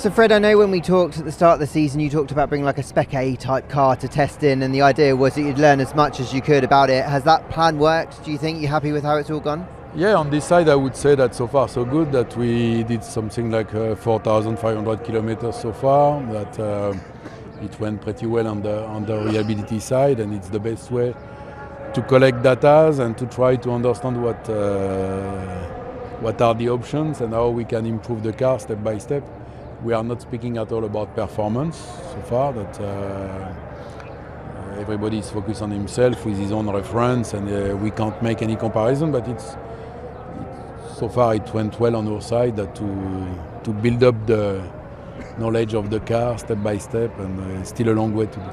So Fred, I know when we talked at the start of the season, you talked about bringing like a Spec A type car to test in, and the idea was that you'd learn as much as you could about it. Has that plan worked? Do you think you're happy with how it's all gone? Yeah, on this side I would say that so far so good, that we did something like 4,500 kilometers so far, that it went pretty well on the reliability side, and it's the best way to collect data and to try to understand what are the options and how we can improve the car step by step. We are not speaking at all about performance so far, that everybody is focused on himself with his own reference, and we can't make any comparison, but so far it went well on our side, that to build up the knowledge of the car step by step, and still a long way to do.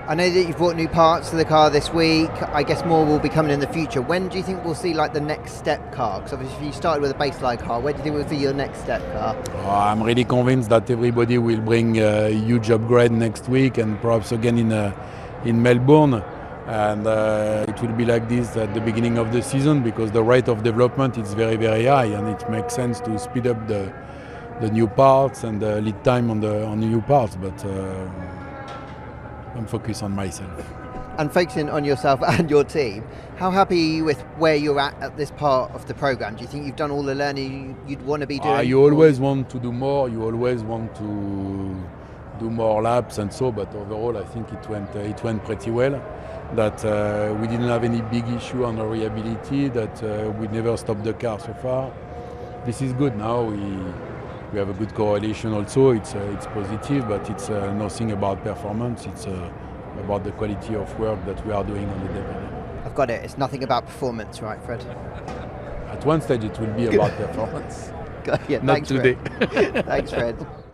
I know that you've bought new parts to the car this week. I guess more will be coming in the future. When do you think we'll see like the next step car? Because obviously you started with a baseline car. Where do you think will be your next step car? I'm really convinced that everybody will bring a huge upgrade next week, and perhaps again in Melbourne. And it will be like this at the beginning of the season, because the rate of development is very, very high, and it makes sense to speed up the new parts and the lead time on the new parts. But I'm focused on myself. And focusing on yourself and your team, how happy are you with where you're at this part of the programme? Do you think you've done all the learning you'd want to be doing? You always want to do more, you always want to do more laps and so, but overall I think it went pretty well. That we didn't have any big issue on the reliability, that we never stopped the car so far. This is good. Now we have a good correlation also, it's positive, but it's nothing about performance, it's about the quality of work that we are doing on the day. I've got it, it's nothing about performance, right Fred? At one stage it will be about performance. Yeah, not thanks, today. Fred. Thanks Fred.